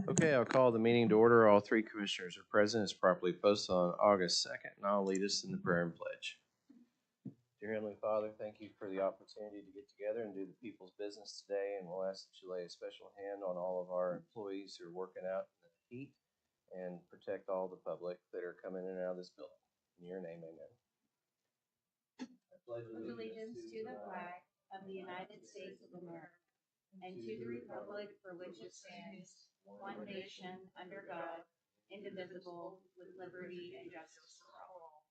Okay, I'll call the meeting to order. All three commissioners are present. It's properly posted on August 2nd, and I'll lead us in the prayer and pledge. Dear Heavenly Father, thank you for the opportunity to get together and do the people's business today, and we'll ask that you lay a special hand on all of our employees who are working out in the heat and protect all the public that are coming in and out of this building. In your name, amen. I pledge allegiance to the flag of the United States of America and to the republic for which it stands, one nation, under God, indivisible, with liberty and justice for all.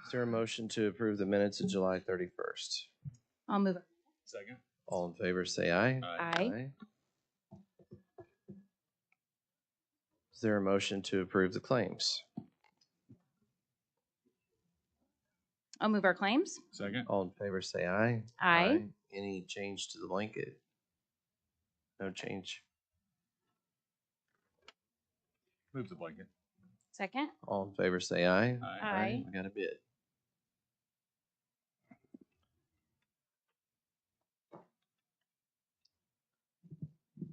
Is there a motion to approve the minutes of July 31st? I'll move it. Second. All in favor, say aye. Aye. Is there a motion to approve the claims? I'll move our claims. Second. All in favor, say aye. Aye. Any change to the blanket? No change. Move the blanket. Second. All in favor, say aye. Aye. We got a bid.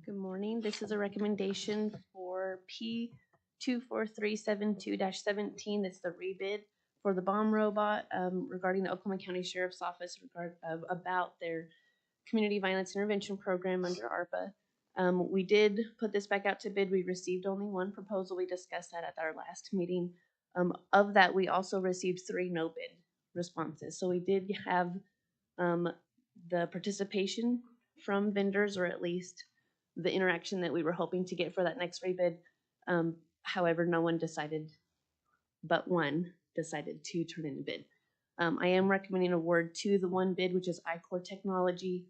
Good morning. This is a recommendation for P24372-17. That's the rebid for the bomb robot regarding the Oklahoma County Sheriff's Office about their community violence intervention program under ARPA. We did put this back out to bid. We received only one proposal. We discussed that at our last meeting. Of that, we also received 3 no bid responses. So we did have the participation from vendors, or at least the interaction that we were hoping to get for that next rebid. However, no one decided, but one decided to turn in a bid. I am recommending award to the one bid, which is iCore Technology,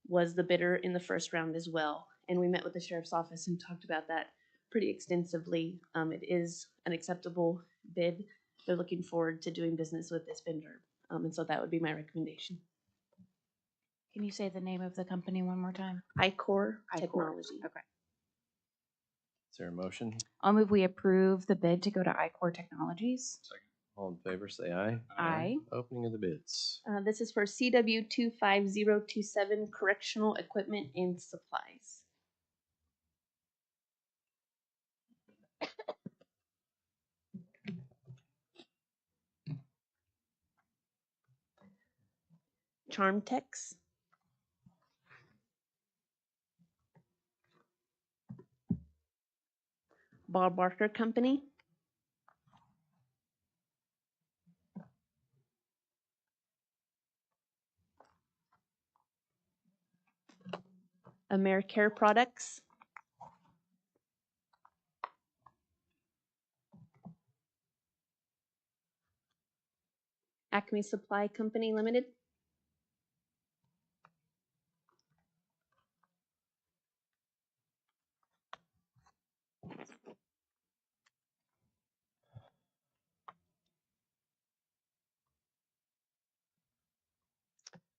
was the bidder in the first round as well. And we met with the Sheriff's Office and talked about that pretty extensively. It is an acceptable bid. They're looking forward to doing business with this vendor. And so that would be my recommendation. Can you say the name of the company one more time? iCore Technology. Okay. Is there a motion? I'll move we approve the bid to go to iCore Technologies. Second. All in favor, say aye. Aye. Opening of the bids. This is for CW 25027 Correctional Equipment and Supplies. Charmtex. Bob Barker Company. AmeriCare Products. Acme Supply Company Limited.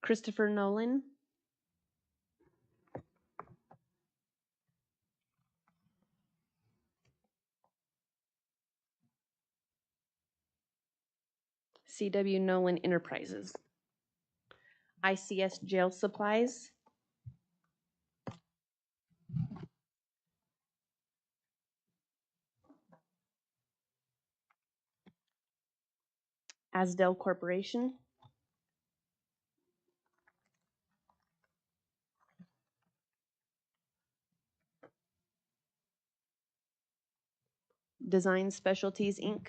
Christopher Nolan. CW Nolan Enterprises. ICS Jail Supplies. Asdell Corporation. Design Specialties, Inc.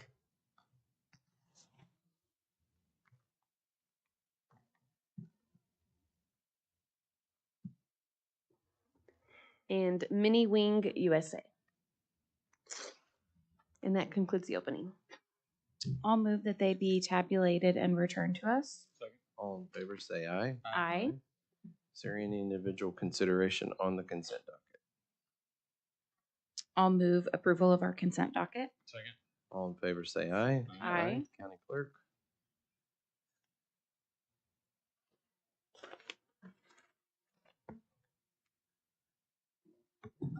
and Mini Wing USA. And that concludes the opening. I'll move that they be tabulated and returned to us. Second. All in favor, say aye. Aye. Is there any individual consideration on the consent docket? I'll move approval of our consent docket. Second. All in favor, say aye. Aye. County clerk.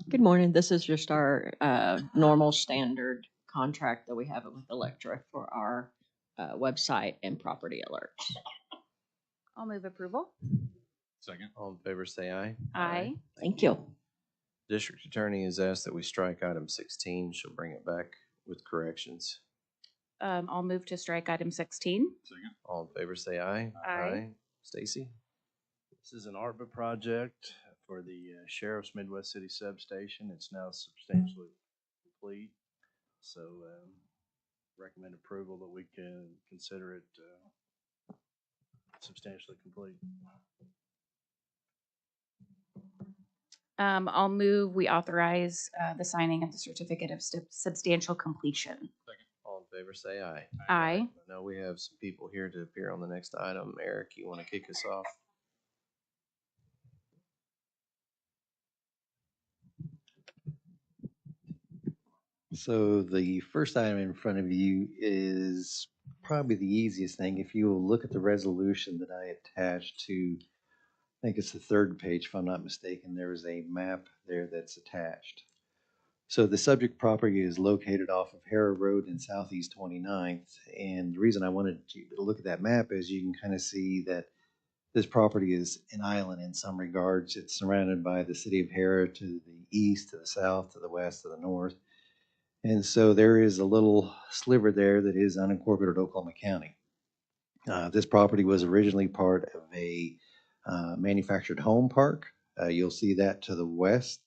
Good morning. This is just our normal standard contract that we have with Electra for our website and property alerts. I'll move approval. Second. All in favor, say aye. Aye. Thank you. District Attorney has asked that we strike item 16. She'll bring it back with corrections. I'll move to strike item 16. Second. All in favor, say aye. Aye. Stacy? This is an ARPA project for the Sheriff's Midwest City Substation. It's now substantially complete. So recommend approval that we can consider it substantially complete. I'll move we authorize the signing of the certificate of substantial completion. All in favor, say aye. Aye. I know we have some people here to appear on the next item. Eric, you want to kick us off? So the first item in front of you is probably the easiest thing. If you will look at the resolution that I attached to, I think it's the third page, if I'm not mistaken, there is a map there that's attached. So the subject property is located off of Hara Road in Southeast 29th. And the reason I wanted you to look at that map is you can kind of see that this property is an island in some regards. It's surrounded by the city of Hara to the east, to the south, to the west, to the north. And so there is a little sliver there that is unincorporated Oklahoma County. This property was originally part of a manufactured home park. You'll see that to the west.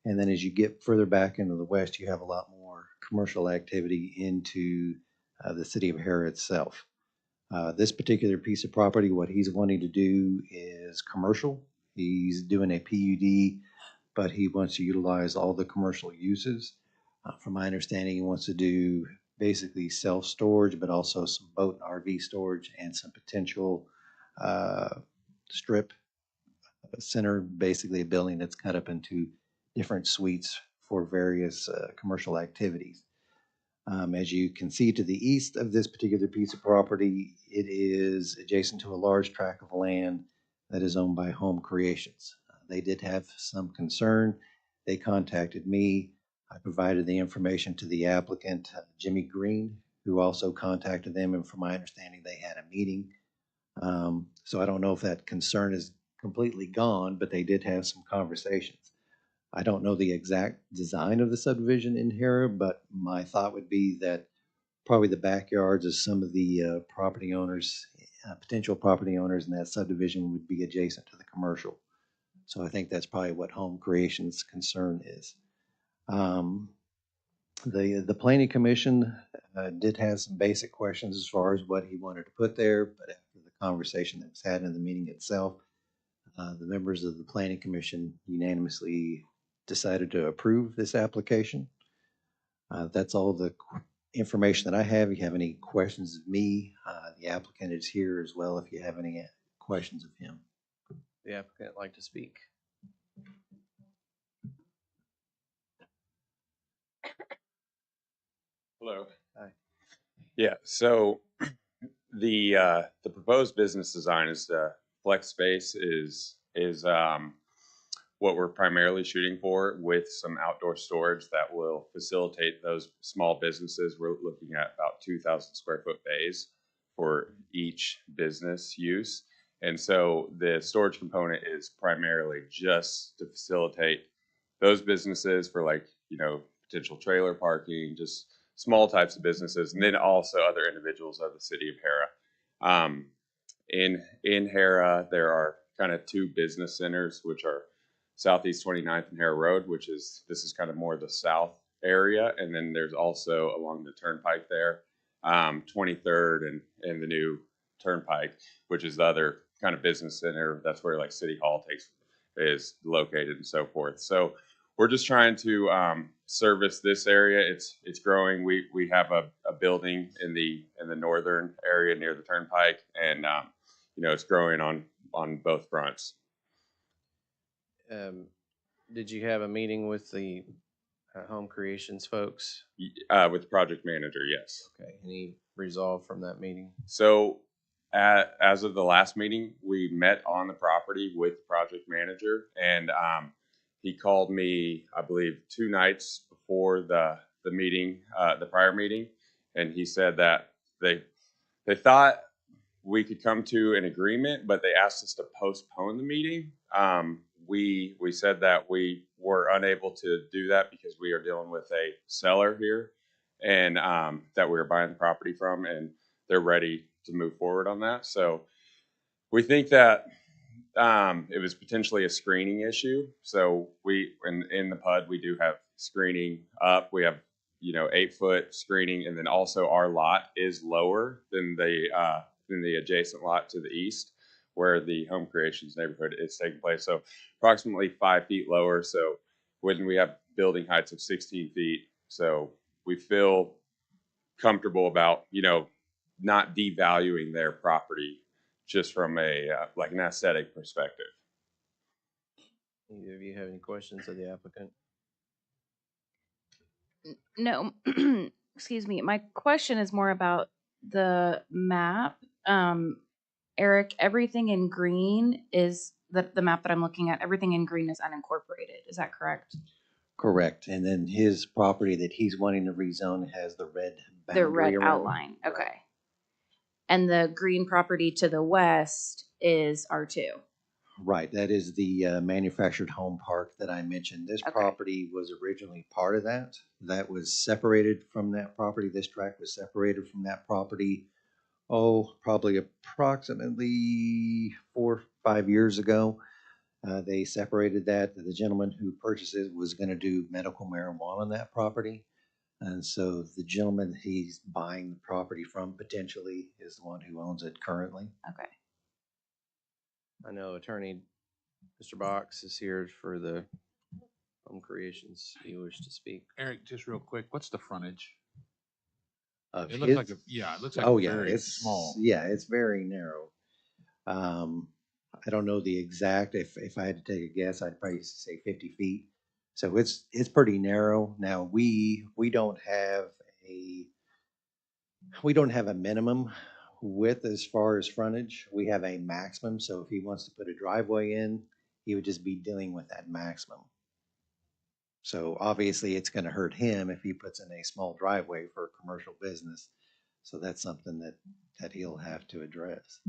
And then as you get further back into the west, you have a lot more commercial activity into the city of Hara itself. This particular piece of property, what he's wanting to do is commercial. He's doing a PUD, but he wants to utilize all the commercial uses. From my understanding, he wants to do basically self-storage, but also some boat and RV storage and some potential strip center, basically a building that's cut up into different suites for various commercial activities. As you can see to the east of this particular piece of property, it is adjacent to a large tract of land that is owned by Home Creations. They did have some concern. They contacted me. I provided the information to the applicant, Jimmy Green, who also contacted them, and from my understanding, they had a meeting. So I don't know if that concern is completely gone, but they did have some conversations. I don't know the exact design of the subdivision in here, but my thought would be that probably the backyards of some of the property owners, potential property owners in that subdivision would be adjacent to the commercial. So I think that's probably what Home Creation's concern is. The Planning Commission did have some basic questions as far as what he wanted to put there, but after the conversation that was had in the meeting itself, the members of the Planning Commission unanimously decided to approve this application. That's all the information that I have. If you have any questions of me, the applicant is here as well if you have any questions of him. The applicant like to speak? Hello. Hi. Yeah, so the proposed business design is flex space is what we're primarily shooting for, with some outdoor storage that will facilitate those small businesses. We're looking at about 2,000 square foot bays for each business use. And so the storage component is primarily just to facilitate those businesses for, like, potential trailer parking, just small types of businesses, and then also other individuals of the city of Hara. In Hara, there are kind of two business centers, which are Southeast 29th and Hara Road, this is kind of more the south area, and then there's also along the turnpike there, 23rd and the new turnpike, which is the other kind of business center. That's where like City Hall is located and so forth. So we're just trying to service this area. It's growing. We have a building in the northern area near the turnpike, and it's growing on both fronts. Did you have a meeting with the Home Creations folks? With the project manager, yes. Okay. Any resolve from that meeting? So as of the last meeting, we met on the property with the project manager, and he called me, I believe, 2 nights before the meeting, the prior meeting, and he said that they thought we could come to an agreement, but they asked us to postpone the meeting. We said that we were unable to do that because we are dealing with a seller here, and that we were buying the property from, and they're ready to move forward on that. So we think that it was potentially a screening issue. So we in the PUD we do have screening up. We have 8-foot screening, and then also our lot is lower than the adjacent lot to the east, where the Home Creations neighborhood is taking place. So approximately 5 feet lower. So when we have building heights of 16 feet, so we feel comfortable about not devaluing their property just from a like an aesthetic perspective. Either of you have any questions of the applicant? No, excuse me. My question is more about the map. Eric, everything in green is the map that I'm looking at. Everything in green is unincorporated. Is that correct? Correct. And then his property that he's wanting to rezone has the red The boundary red around it. outline. Okay. And the green property to the west is R2. Right, that is the manufactured home park that I mentioned. This Okay. property was originally part of that. That was separated from that property. This tract was separated from that property, probably approximately 4 or 5 years ago. They separated that. The gentleman who purchased it was going to do medical marijuana on that property. And so the gentleman he's buying the property from potentially is the one who owns it currently. Okay. I know Attorney Mr. Box is here for the Home Creations. Do you wish to speak? Eric, just real quick, what's the frontage? Of It looks like his- it looks like Oh, yeah, very it's small. Yeah, it's very narrow. I don't know the exact, if I had to take a guess, I'd probably say 50 feet. So it's pretty narrow. Now, we don't have a minimum width as far as frontage. We have a maximum. So if he wants to put a driveway in, he would just be dealing with that maximum. So obviously it's going to hurt him if he puts in a small driveway for a commercial business. So that's something that he'll have to address.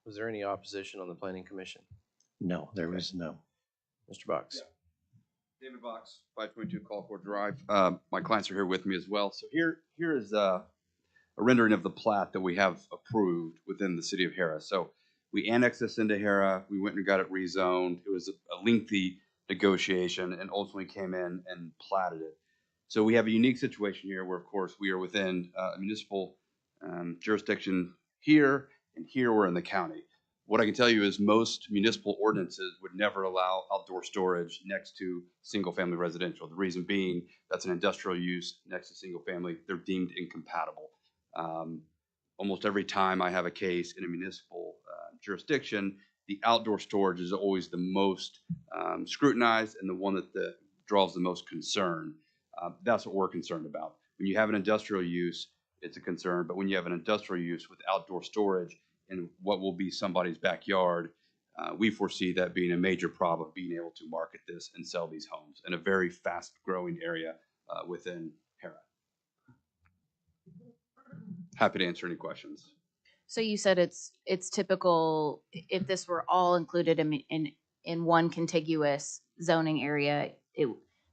Was there any opposition on the Planning Commission? No, there was no. Mr. Box? David Box, 522 Colcord Drive. My clients are here with me as well. So here is a rendering of the plat that we have approved within the city of Hera. So we annexed this into Hera. We went and got it rezoned. It was a lengthy negotiation and ultimately came in and platted it. So we have a unique situation here where, of course, we are within a municipal jurisdiction here, and here we're in the county. What I can tell you is most municipal ordinances would never allow outdoor storage next to single-family residential. The reason being that's an industrial use next to single-family. They're deemed incompatible. Almost every time I have a case in a municipal jurisdiction, the outdoor storage is always the most scrutinized and the one that draws the most concern. That's what we're concerned about. When you have an industrial use, it's a concern, but when you have an industrial use with outdoor storage in what will be somebody's backyard, we foresee that being a major problem, being able to market this and sell these homes in a very fast-growing area within Hera. Happy to answer any questions. So you said it's typical if this were all included in one contiguous zoning area,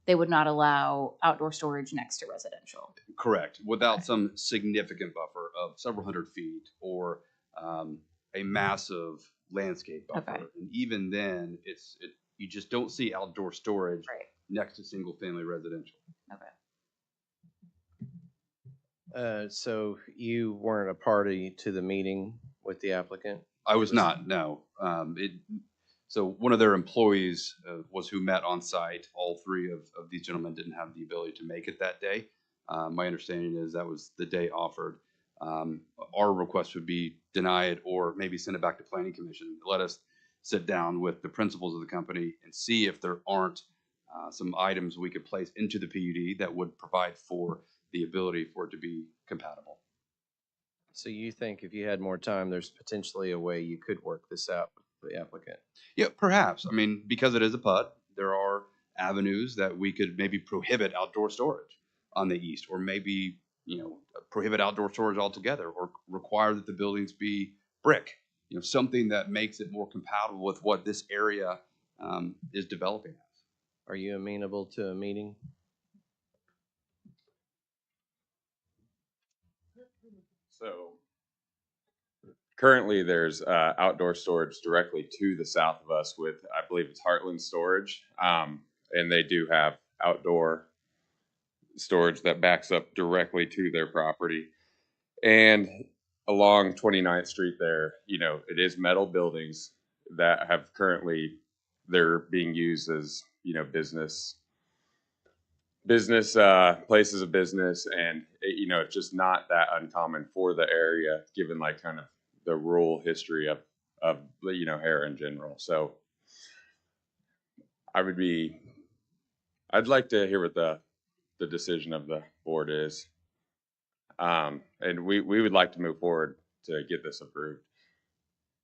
they would not allow outdoor storage next to residential. Correct, without some significant buffer of several hundred feet or a massive landscape buffer. Okay. And even then, you just don't see outdoor storage Right. next to single-family residential. Okay. So you weren't a party to the meeting with the applicant? I was not, no. So one of their employees was who met on site. All three of these gentlemen didn't have the ability to make it that day. My understanding is that was the day offered. Our request would be denied or maybe send it back to Planning Commission. Let us sit down with the principals of the company and see if there aren't some items we could place into the PUD that would provide for the ability for it to be compatible. So you think if you had more time, there's potentially a way you could work this out with the applicant? Yeah, perhaps. I mean, because it is a PUD, there are avenues that we could maybe prohibit outdoor storage on the east, or maybe, prohibit outdoor storage altogether, or require that the buildings be brick. Something that makes it more compatible with what this area is developing as. Are you amenable to a meeting? So currently there's outdoor storage directly to the south of us with, I believe it's Heartland Storage. And they do have outdoor storage that backs up directly to their property. And along 29th Street there, it is metal buildings that have currently, they're being used as, business places of business, and it's just not that uncommon for the area given like kind of the rural history of Hera in general. So I'd like to hear what the decision of the board is, and we would like to move forward to get this approved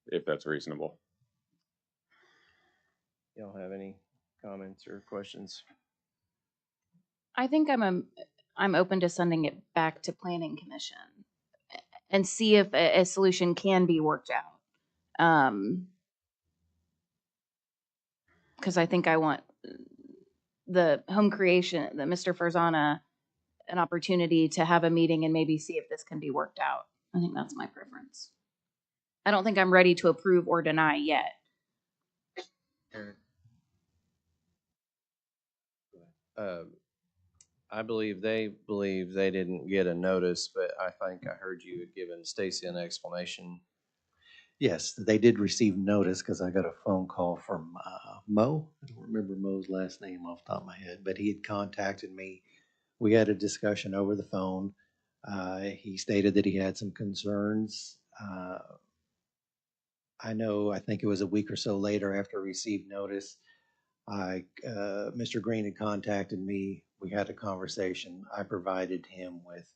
if that's reasonable. Y'all have any comments or questions? I think I'm open to sending it back to Planning Commission and see if a solution can be worked out. Because I think I want the home creation, the Mr. Farzana, an opportunity to have a meeting and maybe see if this can be worked out. I think that's my preference. I don't think I'm ready to approve or deny yet. I believe they didn't get a notice, but I think I heard you had given Stacy an explanation. Yes, they did receive notice because I got a phone call from Mo. I don't remember Mo's last name off the top of my head, but he had contacted me. We had a discussion over the phone. He stated that he had some concerns. I think it was a week or so later after I received notice, Mr. Green had contacted me. We had a conversation. I provided him with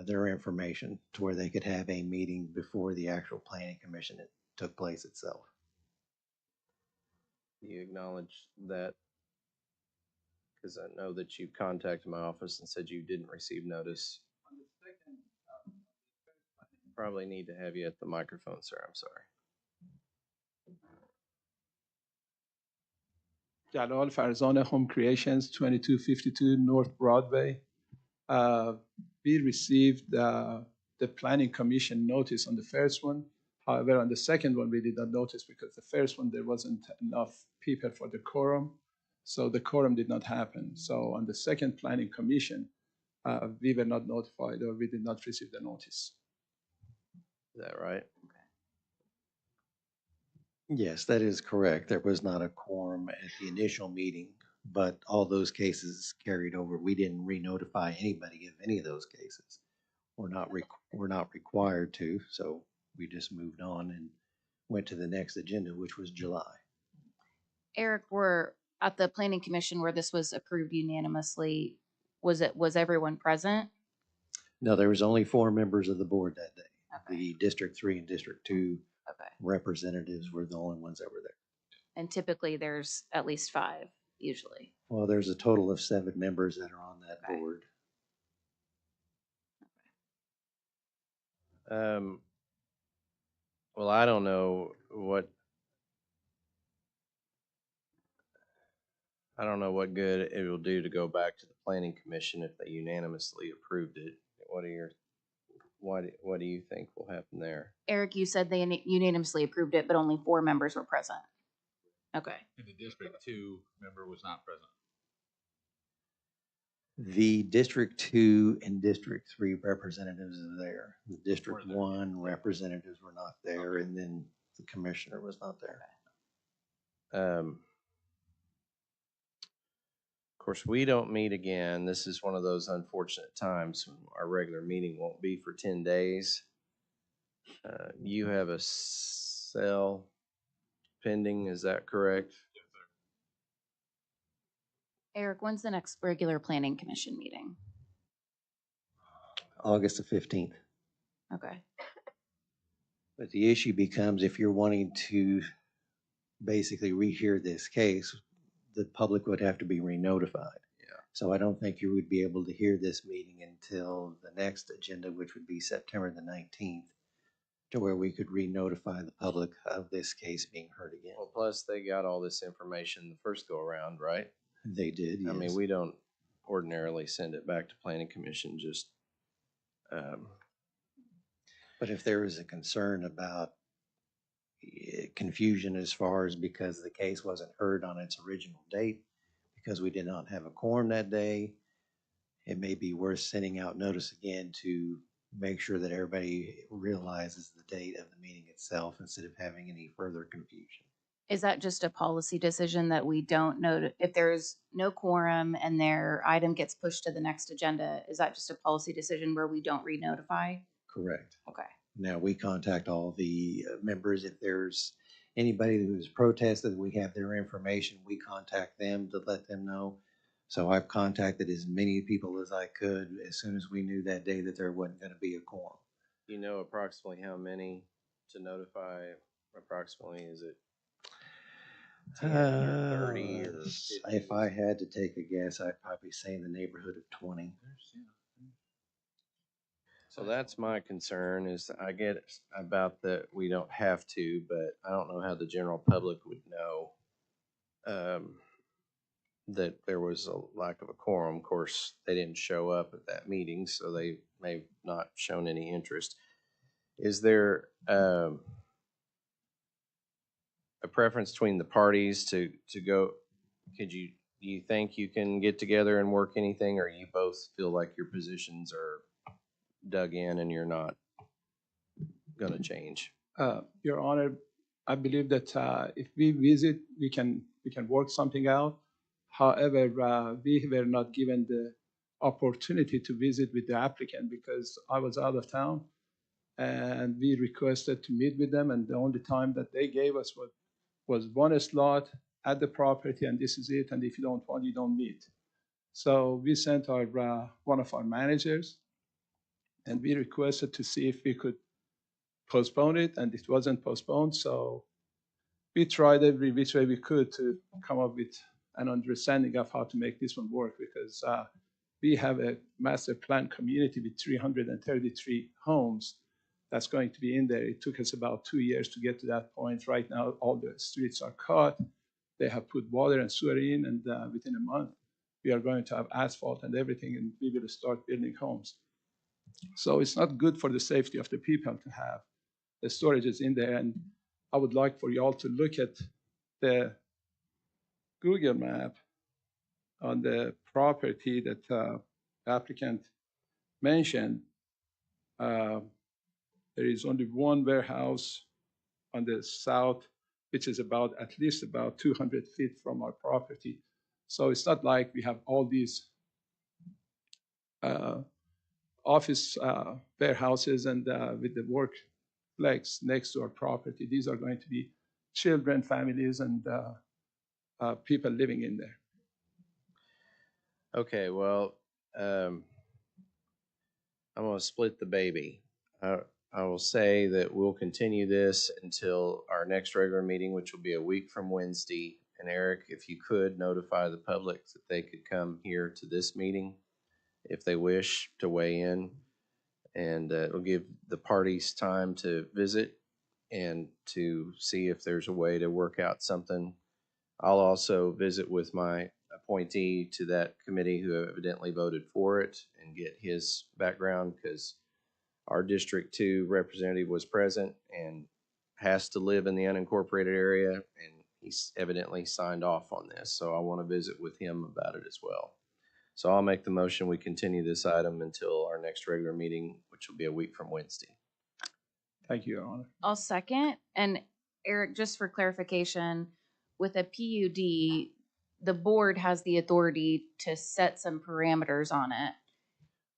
their information to where they could have a meeting before the actual planning commission took place itself. Do you acknowledge that? Because I know that you contacted my office and said you didn't receive notice. Probably need to have you at the microphone, sir. I'm sorry. Jalal Farzana Home Creations, 2252 North Broadway. We received the Planning Commission notice on the first one. However, on the second one, we did not notice because the first one, there wasn't enough people for the quorum. So the quorum did not happen. So on the second Planning Commission, we were not notified, or we did not receive the notice. Is that right? Yes, that is correct. There was not a quorum at the initial meeting, but all those cases carried over. We didn't re-notify anybody of any of those cases. We're not required to, so we just moved on and went to the next agenda, which was July. Eric, we're at the Planning Commission where this was approved unanimously. Was everyone present? No, there was only 4 members of the board that day. Okay. The District 3 and District 2 representatives were the only ones that were there. And typically there's at least 5, usually. Well, there's a total of 7 members that are on that board. Well, I don't know what good it will do to go back to the planning commission if they unanimously approved it. What do you think will happen there? Eric, you said they unanimously approved it, but only 4 members were present. Okay. And the District 2 member was not present. The District 2 and District 3 representatives are there. The District 1 representatives were not there, and then the commissioner was not there. Of course, we don't meet again. This is one of those unfortunate times when our regular meeting won't be for 10 days. You have a sale pending, is that correct? Eric, when's the next regular planning commission meeting? August the 15th. Okay. But the issue becomes if you're wanting to basically rehear this case, the public would have to be re-notified. Yeah. So I don't think you would be able to hear this meeting until the next agenda, which would be September the 19th, to where we could re-notify the public of this case being heard again. Well, plus they got all this information the first go around, right? They did, yes. I mean, we don't ordinarily send it back to planning commission, just, But if there is a concern about confusion as far as because the case wasn't heard on its original date, because we did not have a quorum that day, it may be worth sending out notice again to make sure that everybody realizes the date of the meeting itself instead of having any further confusion. Is that just a policy decision that we don't know if there's no quorum and their item gets pushed to the next agenda? Is that just a policy decision where we don't re-notify? Correct. Okay. Now, we contact all the members. If there's anybody who's protested, we have their information. We contact them to let them know. So I've contacted as many people as I could as soon as we knew that day that there wasn't going to be a quorum. you know approximately how many to notify? Approximately, is it 10 or 30 or 50? If I had to take a guess, I'd probably say in the neighborhood of 20. So that's my concern is I get about that we don't have to, but I don't know how the general public would know that there was a lack of a quorum. Of course, they didn't show up at that meeting, so they may not shown any interest. Is there a preference between the parties to go? Do you think you can get together and work anything, or you both feel like your positions are dug in and you're not going to change? Your Honor, I believe that if we visit, we can work something out. However, we were not given the opportunity to visit with the applicant because I was out of town, and we requested to meet with them, and the only time that they gave us was one slot at the property, and this is it. And if you don't want, you don't meet. So we sent our one of our managers, and we requested to see if we could postpone it, and it wasn't postponed. So we tried every which way we could to come up with an understanding of how to make this one work, because we have a master plan community with 333 homes that's going to be in there. It took us about 2 years to get to that point. Right now, all the streets are cut. They have put water and sewer in, and within a month, we are going to have asphalt and everything, and we will start building homes. So it's not good for the safety of the people to have the storages in there. And I would like for you all to look at the Google map on the property that the applicant mentioned. There is only one warehouse on the south, which is at least about 200 feet from our property. So it's not like we have all these office warehouses and with the workplex next to our property. These are going to be children, families, and people living in there. Okay, well, I'm going to split the baby. I will say that we'll continue this until our next regular meeting, which will be a week from Wednesday. And Eric, if you could notify the public that they could come here to this meeting if they wish to weigh in. And it'll give the parties time to visit and to see if there's a way to work out something. I'll also visit with my appointee to that committee who evidently voted for it and get his background, because our District 2 representative was present and has to live in the unincorporated area, and he's evidently signed off on this. So I want to visit with him about it as well. So I'll make the motion. We continue this item until our next regular meeting, which will be a week from Wednesday. Thank you, Your Honor. I'll second. And Eric, just for clarification, with a PUD, the board has the authority to set some parameters on it.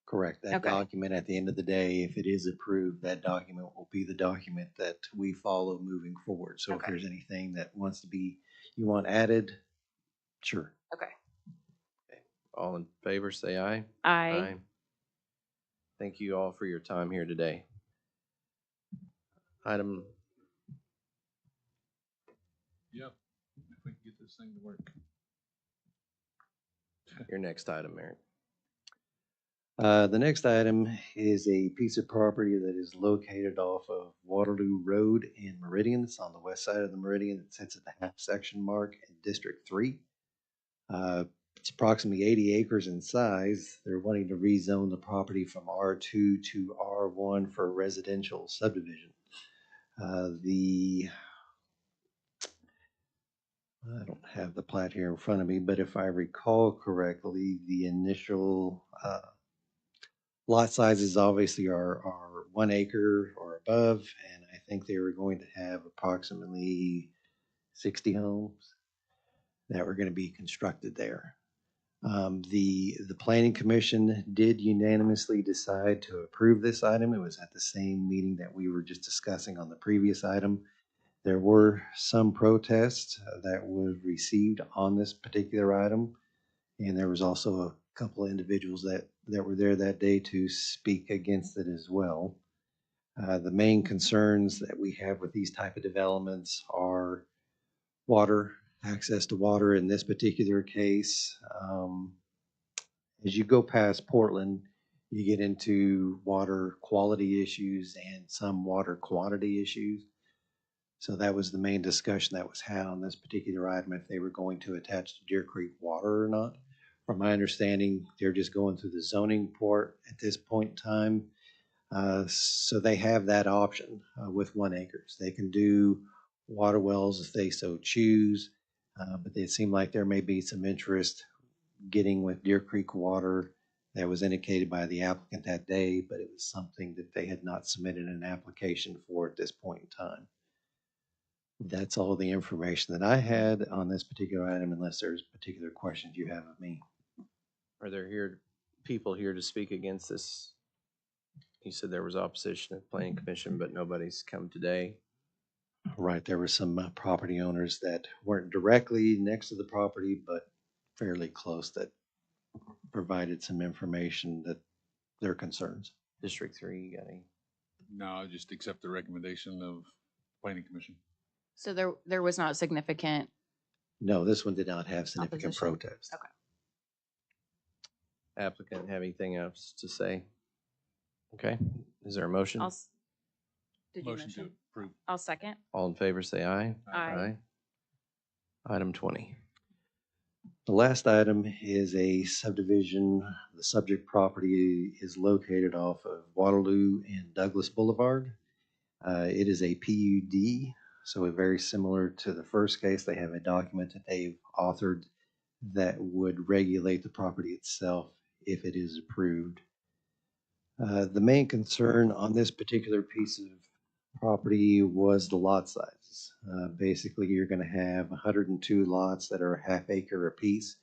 Correct. That Okay. document, at the end of the day, if it is approved, that document will be the document that we follow moving forward. So if Okay. there's anything that wants to be, you want added, sure. Okay. All in favor, say aye. I Thank you all for your time here today. Item, Yep. If we can get this thing to work. your next item, Eric. The next item is a piece of property that is located off of Waterloo Road in Meridian. It's on the west side of the Meridian. It sits at the half section mark in District 3. It's approximately 80 acres in size. They're wanting to rezone the property from R2 to R1 for a residential subdivision. I don't have the plat here in front of me, but if I recall correctly, the initial lot sizes obviously are 1 acre or above, and I think they were going to have approximately 60 homes that were going to be constructed there. The planning commission did unanimously decide to approve this item. It was at the same meeting that we were just discussing on the previous item. There were some protests that were received on this particular item, and there was also a couple of individuals that were there that day to speak against it as well. The main concerns that we have with these type of developments are water, access to water in this particular case. As you go past Portland, you get into water quality issues and some water quantity issues. So that was the main discussion that was had on this particular item, if they were going to attach to Deer Creek water or not. From my understanding, they're just going through the zoning port at this point in time. So they have that option with 1 acre. They can do water wells if they so choose, but it seemed like there may be some interest getting with Deer Creek water that was indicated by the applicant that day, but it was something that they had not submitted an application for at this point in time. That's all the information that I had on this particular item, unless there's particular questions you have of me. Are there people here to speak against this? You said there was opposition at the planning commission, but nobody's come today. Right, there were some property owners that weren't directly next to the property, but fairly close, that provided some information that their concerns. District 3, you got any? No, just accept the recommendation of planning commission. so there was not significant. No, this one did not have significant Opposition. protest. Okay. Applicant have anything else to say? Okay, is there a motion? Did you Motion to motion? approve. I'll second. All in favor, say aye. Aye. Item 20. The last item is a subdivision. The subject property is located off of Waterloo and Douglas Boulevard. It is a PUD, so very similar to the first case. They have a document that they've authored that would regulate the property itself if it is approved. The main concern on this particular piece of property was the lot sizes. Basically, you're going to have 102 lots that are a half acre apiece.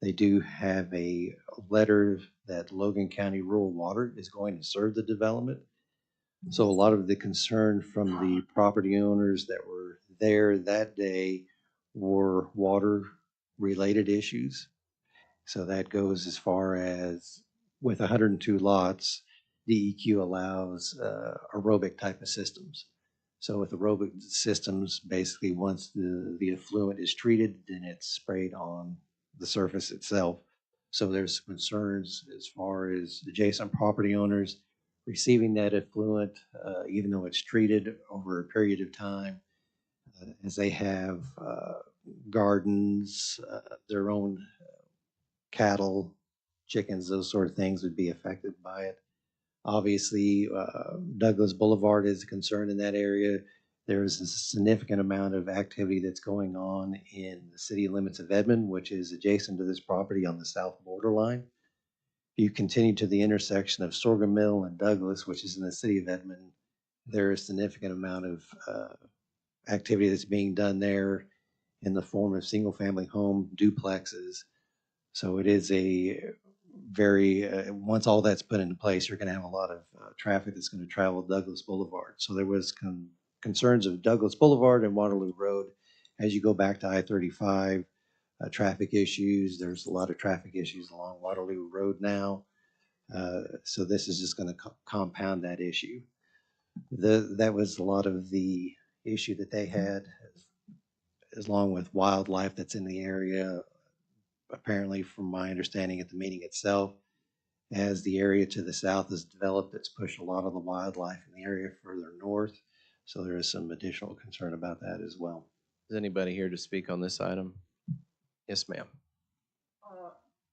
They do have a letter that Logan County Rural Water is going to serve the development. So a lot of the concern from the property owners that were there that day were water related issues. So that goes as far as with 102 lots, DEQ allows aerobic type of systems. So with aerobic systems, basically once the effluent is treated, then it's sprayed on the surface itself. So there's concerns as far as adjacent property owners receiving that effluent, even though it's treated over a period of time, as they have gardens, their own cattle, chickens, those sort of things would be affected by it. Obviously, Douglas Boulevard is a concern in that area. There is a significant amount of activity that's going on in the city limits of Edmond, which is adjacent to this property on the south borderline. If you continue to the intersection of Sorghum Mill and Douglas, which is in the city of Edmond, there is a significant amount of activity that's being done there. in the form of single-family home duplexes. So it is a very, once all that's put into place, you're going to have a lot of traffic that's going to travel Douglas Boulevard. So there was concerns of Douglas Boulevard and Waterloo Road. As you go back to I-35, traffic issues, there's a lot of traffic issues along Waterloo Road now. So this is just going to compound that issue. That was a lot of the issue that they had, along with wildlife that's in the area. Apparently, from my understanding at the meeting itself, as the area to the south is developed, it's pushed a lot of the wildlife in the area further north. So there is some additional concern about that as well. Is anybody here to speak on this item? Yes, ma'am.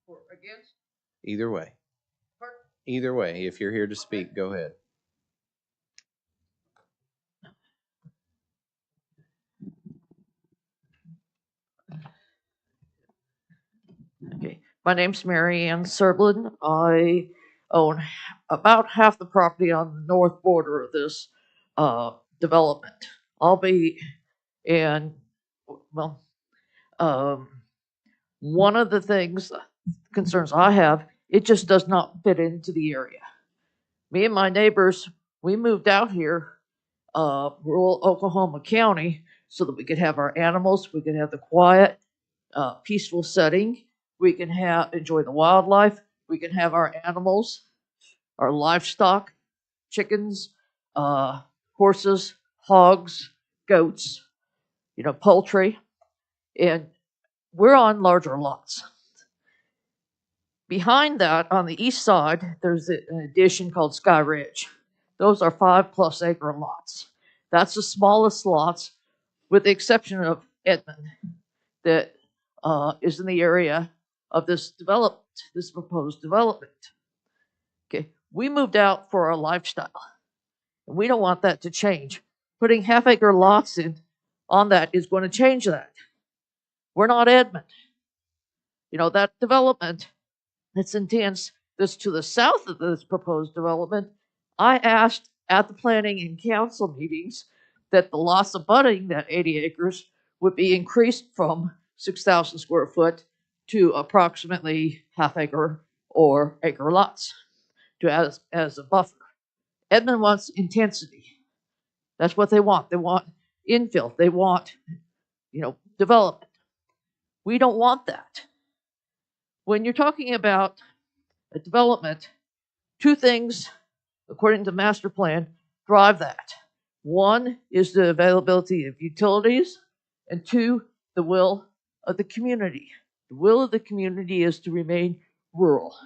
For against? Either way. Pardon? Either way, if you're here to speak, go ahead. Okay, my name's Mary Ann Serblin. I own about half the property on the north border of this development. I'll be in, well, one of the concerns I have, it just does not fit into the area. Me and my neighbors, we moved out here, rural Oklahoma County, so that we could have our animals, we could have the quiet, peaceful setting. We can enjoy the wildlife. We can have our animals, our livestock, chickens, horses, hogs, goats, poultry. And we're on larger lots. Behind that, on the east side, there's an addition called Sky Ridge. Those are 5+ acre lots. That's the smallest lots, with the exception of Edmond, that is in the area of this proposed development. Okay, we moved out for our lifestyle, and we don't want that to change. Putting half-acre lots on that is going to change that. We're not Edmond. That development that's intense, that's to the south of this proposed development, I asked at the planning and council meetings that the lots abutting that 80 acres would be increased from 6,000 square foot to approximately half-acre or acre lots as a buffer. Edmond wants intensity. That's what they want. They want infill. They want, development. We don't want that. When you're talking about a development, two things, according to master plan, drive that. One is the availability of utilities, and two, the will of the community. The will of the community is to remain rural.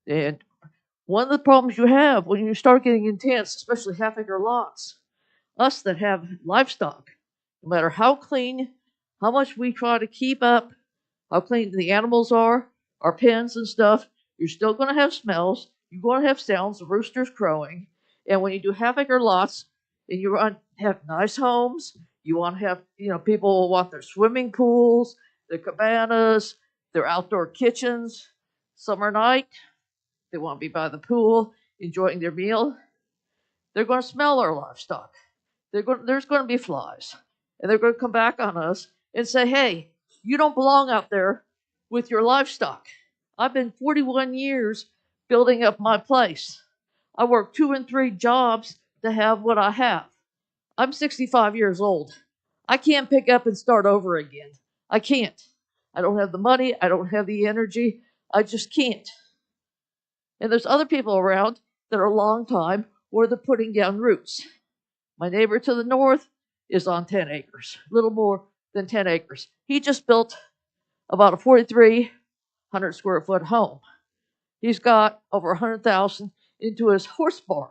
And one of the problems you have when you start getting intense, especially half-acre lots, us that have livestock, no matter how clean, how much we try to keep up, how clean the animals are, our pens and stuff, you're still going to have smells. You're going to have sounds of roosters crowing. And when you do half-acre lots and you have nice homes, you want to have, people will want their swimming pools, their cabanas, their outdoor kitchens. Summer night, they want to be by the pool, enjoying their meal. They're going to smell our livestock. There's going to be flies. And they're going to come back on us and say, hey, you don't belong out there with your livestock. I've been 41 years building up my place. I work 2 and 3 jobs to have what I have. I'm 65 years old. I can't pick up and start over again. I can't. I don't have the money. I don't have the energy. I just can't. And there's other people around that are a long time where they're putting down roots. My neighbor to the north is on 10 acres, a little more than 10 acres. He just built about a 4,300 square foot home. He's got over 100,000 into his horse barn.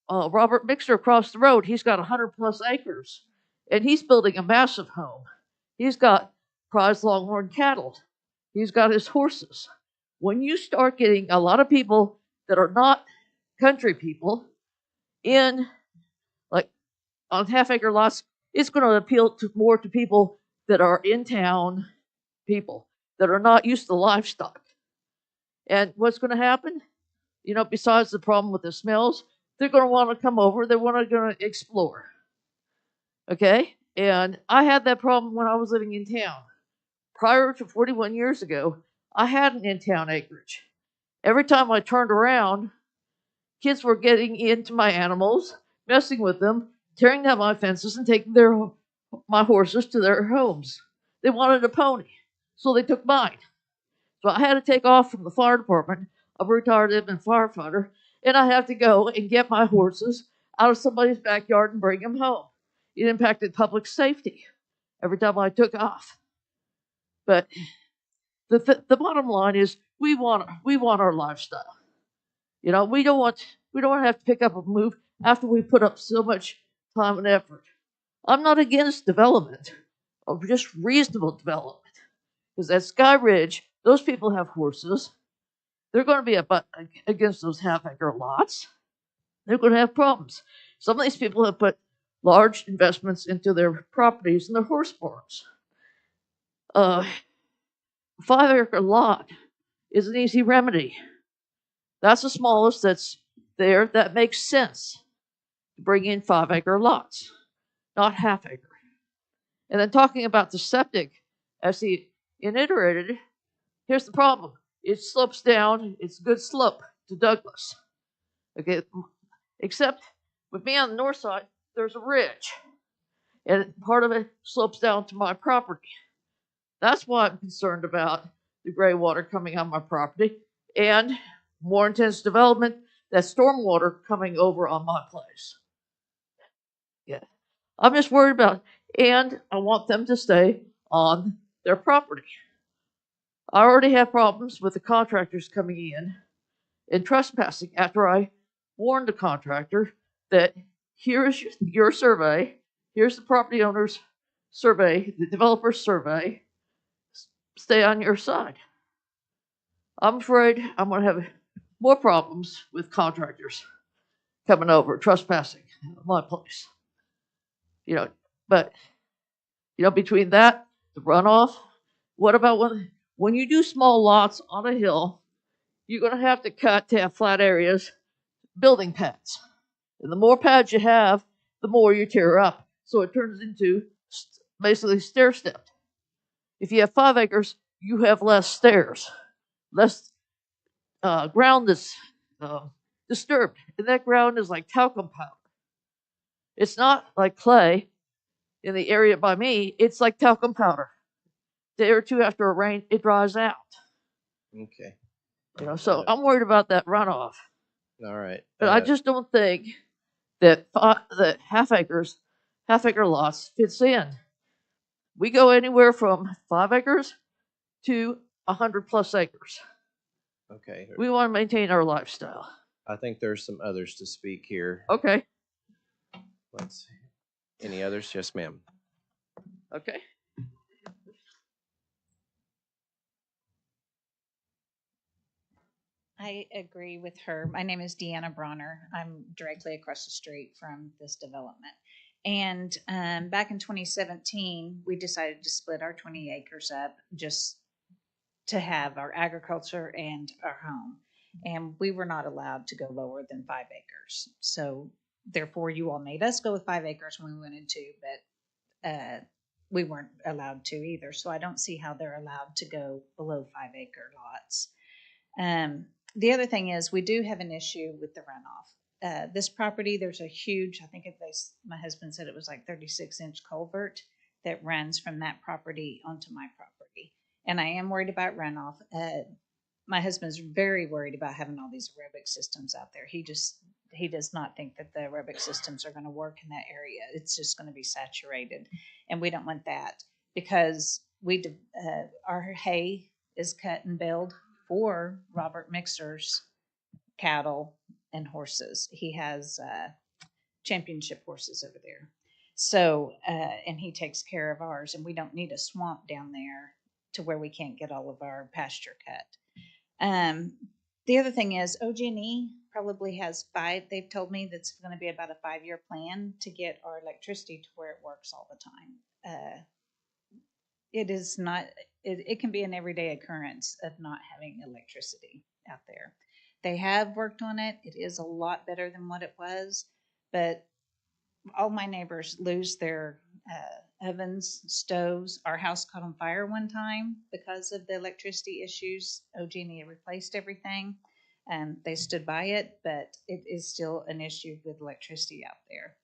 Robert Mixer across the road, he's got 100+ acres, and he's building a massive home. He's got prize longhorn cattle. He's got his horses. When you start getting a lot of people that are not country people in, like, on half-acre lots, it's going to appeal more to people that are in town people that are not used to livestock. And what's going to happen? Besides the problem with the smells, they're going to want to come over. They're going to explore. Okay? And I had that problem when I was living in town. Prior to 41 years ago, I had an in-town acreage. Every time I turned around, kids were getting into my animals, messing with them, tearing down my fences, and taking my horses to their homes. They wanted a pony, so they took mine. So I had to take off from the fire department. I'm a retired admin firefighter, and I have to go and get my horses out of somebody's backyard and bring them home. It impacted public safety every time I took off. But the bottom line is we want our lifestyle. You know, we don't want to have to pick up and move after we put up so much time and effort. I'm not against development, or just reasonable development. Because at Sky Ridge, those people have horses. They're going to be up against those half-acre lots. They're going to have problems. Some of these people have put large investments into their properties and their horse farms. 5-acre lot is an easy remedy. That's the smallest that's there that makes sense to bring in 5-acre lots, not half-acre. And then talking about the septic, as he iterated, here's the problem. It slopes down. It's a good slope to Douglas. Okay, except with me on the north side, there's a ridge, and part of it slopes down to my property. That's why I'm concerned about the gray water coming on my property and more intense development, that stormwater coming over on my place. Yeah, I'm just worried about it, and I want them to stay on their property. I already have problems with the contractors coming in and trespassing after I warned the contractor that here's your survey, here's the property owner's survey, the developer's survey, stay on your side. I'm afraid I'm going to have more problems with contractors coming over, trespassing my place. You know, but, between that, the runoff, what about when you do small lots on a hill, you're going to have to cut to have flat areas, building pads. And the more pads you have, the more you tear up. So it turns into basically stair stepped. If you have 5 acres, you have less stairs, less ground that's disturbed. And that ground is like talcum powder. It's not like clay in the area by me, it's like talcum powder. A day or two after a rain, it dries out. Okay. So I'm worried about that runoff. All right. But I just don't think that half-acre lots fits in. We go anywhere from 5 acres to 100+ acres. Okay. We want to maintain our lifestyle. I think there's some others to speak here. Okay. Let's see. Any others? Yes, ma'am. Okay. I agree with her. My name is Deanna Bronner. I'm directly across the street from this development. And back in 2017, we decided to split our 20 acres up just to have our agriculture and our home. And we were not allowed to go lower than 5 acres. So therefore, you all made us go with 5 acres when we wanted to, but we weren't allowed to either. So I don't see how they're allowed to go below 5-acre lots. The other thing is we do have an issue with the runoff. This property, there's a huge, I think my husband said it was like 36-inch culvert that runs from that property onto my property. And I am worried about runoff. My husband's very worried about having all these aerobic systems out there. He does not think that the aerobic systems are going to work in that area. It's just going to be saturated. And we don't want that because our hay is cut and baled for Robert Mixer's cattle and horses. He has championship horses over there. So, and he takes care of ours, and we don't need a swamp down there to where we can't get all of our pasture cut. The other thing is OG&E probably has they've told me that's going to be about a 5-year plan to get our electricity to where it works all the time. It is not, it can be an everyday occurrence of not having electricity out there. They have worked on it. It is a lot better than what it was, but all my neighbors lose their ovens, stoves. Our house caught on fire one time because of the electricity issues. OG&E replaced everything and they stood by it, but it is still an issue with electricity out there.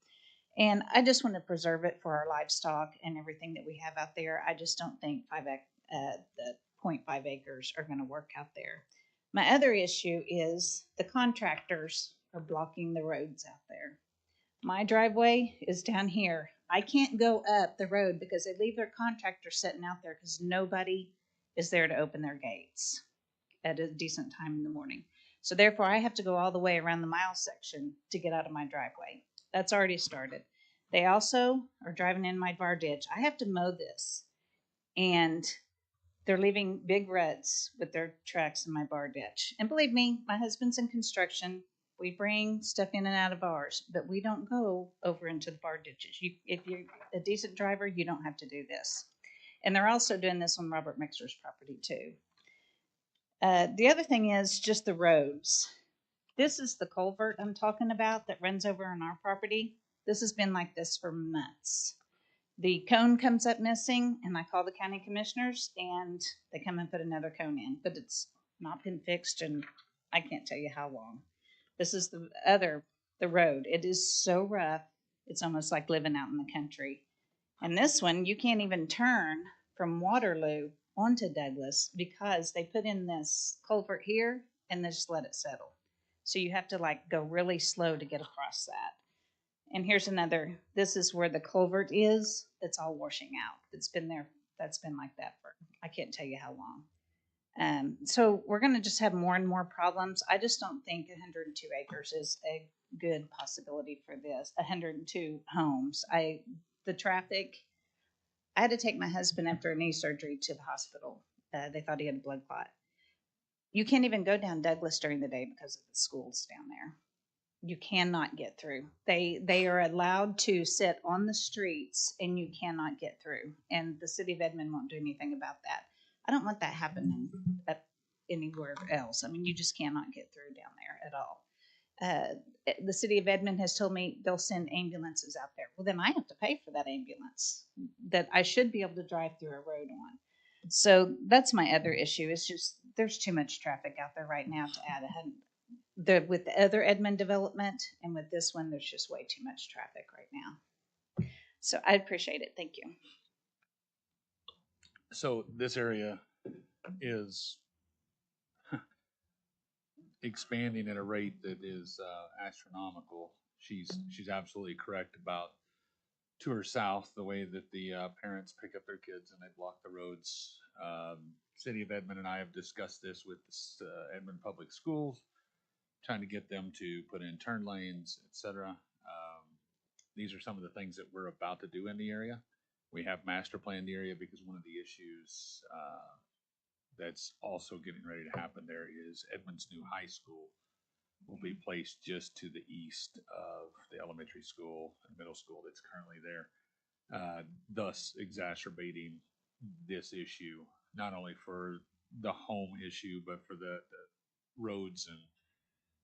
And I just want to preserve it for our livestock and everything that we have out there. I just don't think the 0.5 acres are going to work out there. My other issue is the contractors are blocking the roads out there. My driveway is down here. I can't go up the road because they leave their contractors sitting out there because nobody is there to open their gates at a decent time in the morning. So therefore, I have to go all the way around the mile section to get out of my driveway. That's already started. They also are driving in my bar ditch. I have to mow this, and they're leaving big ruts with their trucks in my bar ditch. And believe me, my husband's in construction. We bring stuff in and out of ours, but we don't go over into the bar ditches. If you're a decent driver, you don't have to do this. And they're also doing this on Robert Mixer's property too. The other thing is just the roads. This is the culvert I'm talking about that runs over on our property. This has been like this for months. The cone comes up missing, and I call the county commissioners, and they come and put another cone in, but it's not been fixed, and I can't tell you how long. This is the road. It is so rough, it's almost like living out in the country. And this one, you can't even turn from Waterloo onto Douglas because they put in this culvert here and they just let it settle. So you have to like go really slow to get across that. And here's another, this is where the culvert is. It's all washing out. It's been there, that's been like that for, I can't tell you how long. So we're going to just have more and more problems. I just don't think 102 acres is a good possibility for this. 102 homes. The traffic, I had to take my husband after a knee surgery to the hospital. They thought he had a blood clot. You can't even go down Douglas during the day because of the schools down there. You cannot get through. They are allowed to sit on the streets and you cannot get through. And the city of Edmond won't do anything about that. I don't want that happening anywhere else. I mean, you just cannot get through down there at all. The city of Edmond has told me they'll send ambulances out there. Well, then I have to pay for that ambulance that I should be able to drive through a road on. So that's my other issue. It's just there's too much traffic out there right now to add with the other Edmond development, and with this one, there's just way too much traffic right now. So I appreciate it. Thank you. So this area is expanding at a rate that is astronomical. She's absolutely correct about to her south, the way that the parents pick up their kids and they block the roads. City of Edmond and I have discussed this with Edmond Public Schools, trying to get them to put in turn lanes, etc. These are some of the things that we're about to do in the area. We have master planned the area because one of the issues that's also getting ready to happen there is Edmond's new high school will be placed just to the east of the elementary school and middle school that's currently there, thus exacerbating this issue, not only for the home issue, but for the roads and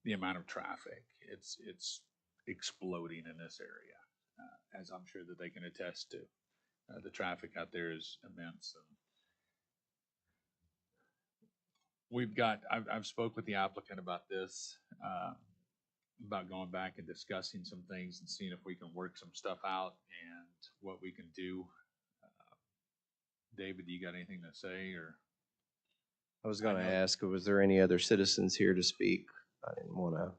the amount of traffic. It's exploding in this area, as I'm sure that they can attest to. The traffic out there is immense. And I've spoke with the applicant about this, about going back and discussing some things and seeing if we can work some stuff out and what we can do. David, do you got anything to say? Or I was going to ask, was there any other citizens here to speak? I didn't want to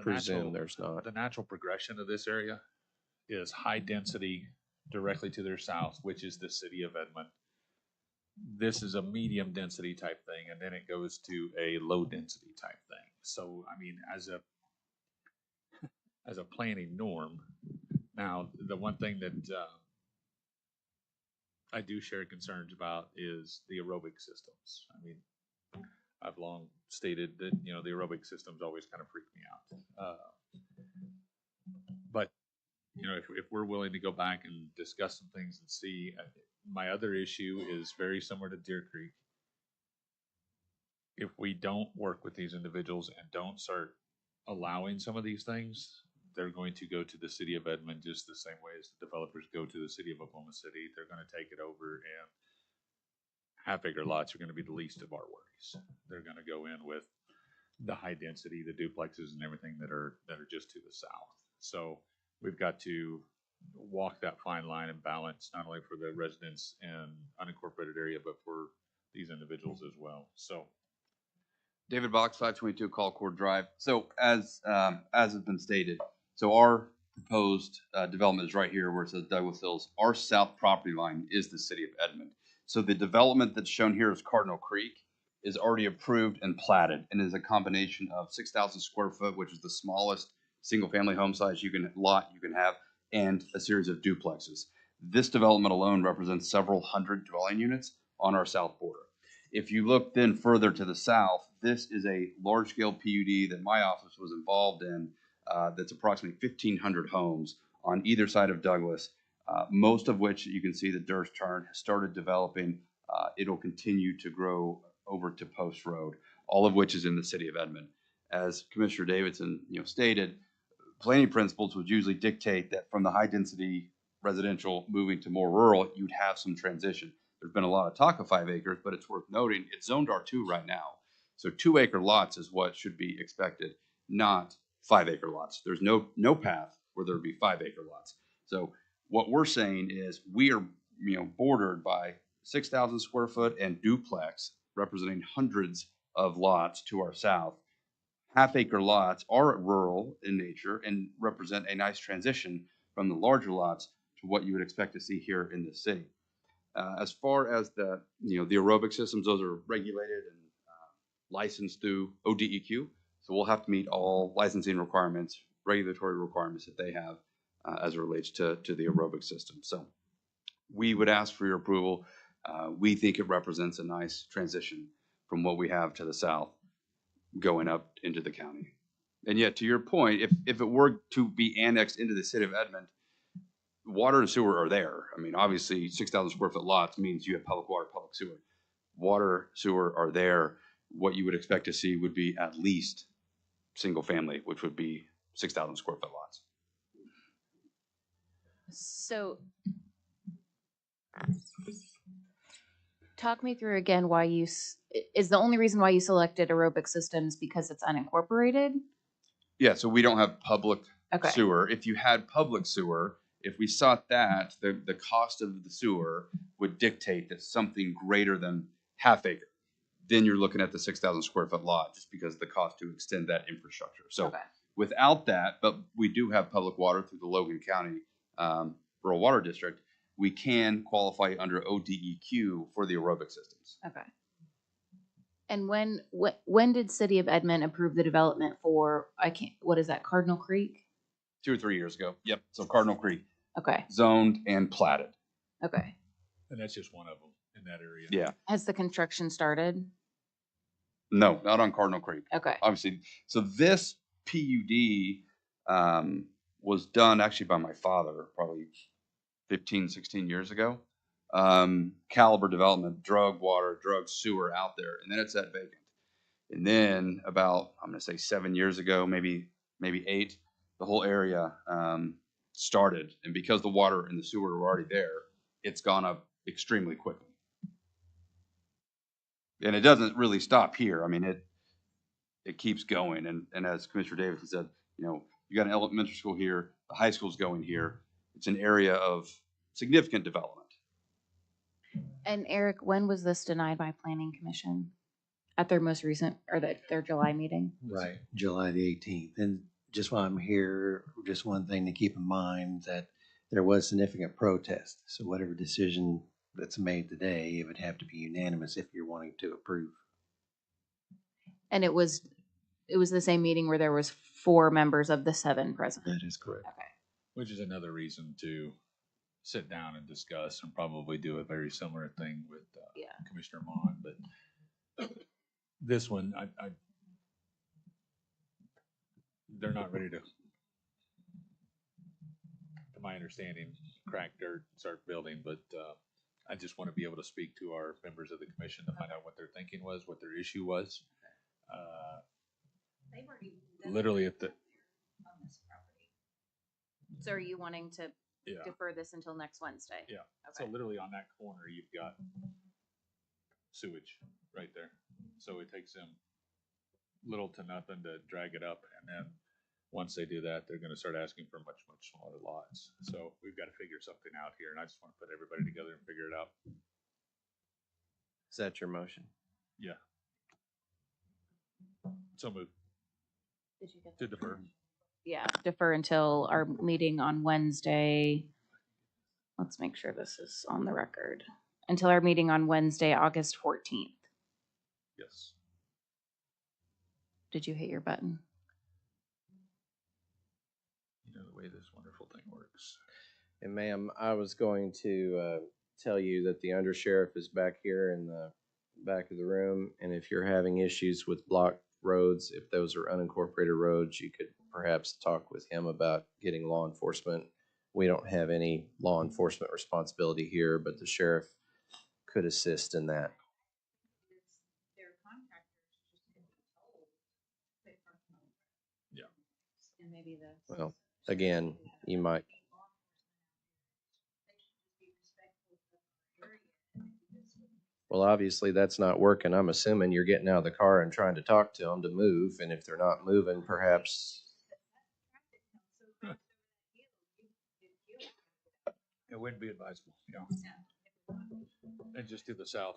presume there's not. The natural progression of this area is high density directly to their south, which is the city of Edmond. This is a medium density type thing, and then it goes to a low density type thing. So, I mean, as a planning norm, now the one thing that I do share concerns about is the aerobic systems. I mean, I've long stated that, you know, the aerobic systems always kind of freak me out. But, you know, if we're willing to go back and discuss some things and see, my other issue is very similar to Deer Creek. If we don't work with these individuals and don't start allowing some of these things, they're going to go to the city of Edmond just the same way as the developers go to the city of Oklahoma City. They're going to take it over, and half-acre lots are going to be the least of our worries. They're going to go in with the high density, the duplexes and everything that are just to the south. So we've got to walk that fine line and balance not only for the residents in unincorporated area, but for these individuals as well. So David Box, 522 Colcord Drive. So as has been stated, so our proposed development is right here where it says Douglas Hills. Our south property line is the city of Edmond. So the development that's shown here is Cardinal Creek is already approved and platted and is a combination of 6,000 square foot, which is the smallest single family home size you can have, and a series of duplexes. This development alone represents several hundred dwelling units on our south border. If you look then further to the south, this is a large-scale PUD that my office was involved in that's approximately 1,500 homes on either side of Douglas, most of which you can see the dirt chart has started developing. It'll continue to grow over to Post Road, all of which is in the city of Edmond. As Commissioner Davidson stated, planning principles would usually dictate that from the high-density residential moving to more rural, you'd have some transition. There's been a lot of talk of 5 acres, but it's worth noting it's zoned R2 right now. So 2-acre lots is what should be expected, not 5-acre lots. There's no path where there would be 5-acre lots. So what we're saying is we are bordered by 6,000 square foot and duplex representing hundreds of lots to our south. Half-acre lots are rural in nature and represent a nice transition from the larger lots to what you would expect to see here in the city. As far as the aerobic systems, those are regulated and licensed through ODEQ. So we'll have to meet all licensing requirements, regulatory requirements that they have as it relates to the aerobic system. So we would ask for your approval. We think it represents a nice transition from what we have to the south going up into the county. And yet, to your point, if it were to be annexed into the city of Edmond, water and sewer are there. I mean, obviously, 6,000 square foot lots means you have public water, public sewer. Water, sewer are there. What you would expect to see would be at least single family, which would be 6,000 square foot lots. So talk me through again why is the only reason why you selected aerobic systems because it's unincorporated? Yeah, so we don't have public Okay. sewer. If you had public sewer, if we sought that, the cost of the sewer would dictate that something greater than half acre. Then you're looking at the 6,000 square foot lot just because of the cost to extend that infrastructure. So without that, but we do have public water through the Logan County Rural Water District, we can qualify under ODEQ for the aerobic systems. Okay. And when did City of Edmond approve the development for, what is that, Cardinal Creek? 2 or 3 years ago. Yep. So Cardinal Creek. Okay. Zoned and platted. Okay. And that's just one of them in that area. Yeah. Has the construction started? No, not on Cardinal Creek. Okay. Obviously. So this PUD was done actually by my father probably 15, 16 years ago. Caliber development, drug water, drug sewer out there, and then it's at vacant. And then about, I'm going to say 7 years ago, maybe 8, the whole area started. And because the water and the sewer were already there, it's gone up extremely quickly. And it doesn't really stop here. I mean, it keeps going. And as Commissioner Davidson said, you got an elementary school here, the high school's going here. It's an area of significant development. And Eric, when was this denied by Planning Commission? At their most recent, or their July meeting? Right, July the 18th. And just while I'm here, just one thing to keep in mind that there was significant protest. So whatever decision that's made today, it would have to be unanimous if you're wanting to approve. And it was the same meeting where there was 4 members of the 7 present. That is correct. Okay. Which is another reason to sit down and discuss and probably do a very similar thing with Commissioner Mon. But this one, they're not ready to my understanding, crack dirt, start building, but I just want to be able to speak to our members of the commission to find out what their thinking was, what their issue was. Literally at the So are you wanting to Yeah. defer this until next Wednesday? Yeah. So Okay. literally on that corner, you've got sewage right there. So it takes them little to nothing to drag it up. And then once they do that, they're going to start asking for much, much smaller lots. So we've got to figure something out here. And I just want to put everybody together and figure it out. Is that your motion? Yeah. So move Did you get to defer. Yeah, defer until our meeting on Wednesday. Let's make sure this is on the record. Until our meeting on Wednesday, August 14th. Yes. Did you hit your button? You know the way this wonderful thing works. And ma'am, I was going to tell you that the undersheriff is back here in the back of the room, and if you're having issues with blocked roads, if those are unincorporated roads, you could perhaps talk with him about getting law enforcement. We don't have any law enforcement responsibility here, but the sheriff could assist in that. Yeah. And maybe the. Well, again, you might. Well, obviously that's not working. I'm assuming you're getting out of the car and trying to talk to them to move, and if they're not moving, perhaps. It wouldn't be advisable, yeah. And just to the south,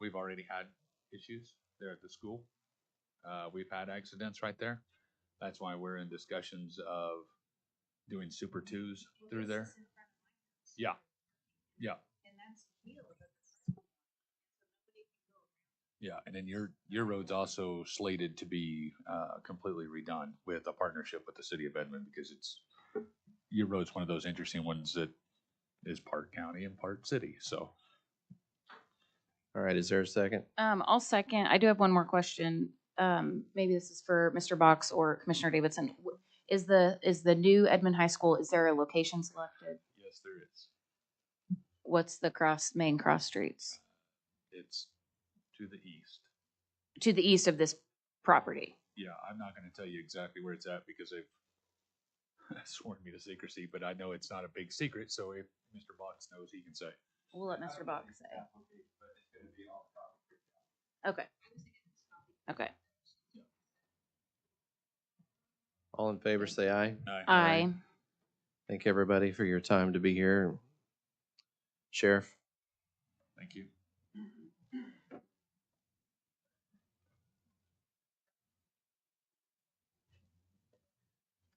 we've already had issues there at the school. We've had accidents right there. That's why we're in discussions of doing Super 2s through there. Yeah, yeah. Yeah, and then your road's also slated to be completely redone with a partnership with the city of Edmond, because your road's one of those interesting ones that is part county and part city, so. All right, is there a second? I'll second. I do have one more question. Maybe this is for Mr. Box or Commissioner Davidson. Is the new Edmond High School, is there a location selected? Yes, there is. What's the main cross streets? It's to the east. To the east of this property. Yeah, I'm not gonna tell you exactly where it's at because they've sworn me to secrecy, but I know it's not a big secret, so if Mr. Box knows, he can say. We'll let Mr. Box say. Okay. Okay. All in favor, say aye. Aye. Thank everybody for your time to be here. Sheriff? Thank you.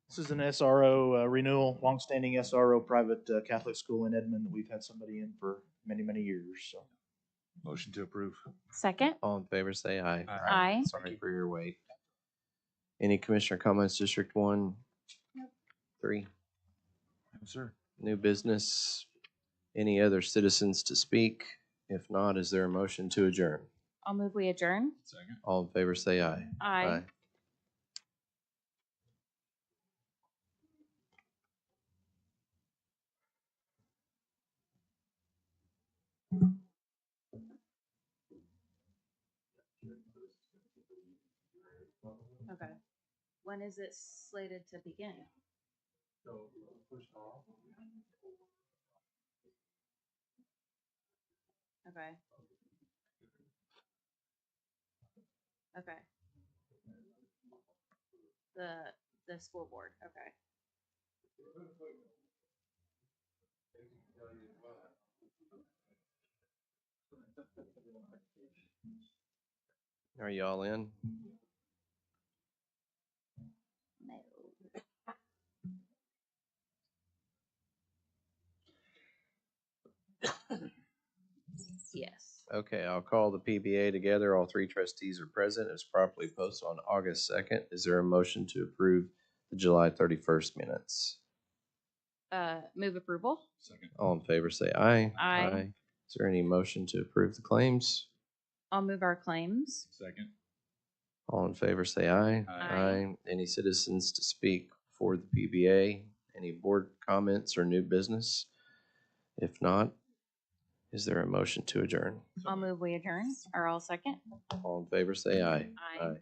This is an SRO renewal, longstanding SRO private Catholic school in Edmond that we've had somebody in for many, many years. So, Motion to approve. Second. All in favor, say aye. Aye. Sorry for your wait. Any commissioner comments, District 1? 3? No, sir. New business? Any other citizens to speak? If not, is there a motion to adjourn? I'll move we adjourn. Second. All in favor, say aye. Aye. Okay. When is it slated to begin? Okay. Okay. The school board, okay. Are you all in? No. Yes. Okay, I'll call the PBA together. All 3 trustees are present. It's properly posted on August 2nd. Is there a motion to approve the July 31st minutes? Move approval. Second. All in favor, say aye. Aye. Is there any motion to approve the claims? I'll move our claims. Second. All in favor, say aye. Aye. Any citizens to speak for the PBA? Any board comments or new business? If not, is there a motion to adjourn? I'll move we adjourn, or I'll second. All in favor, say aye. Aye.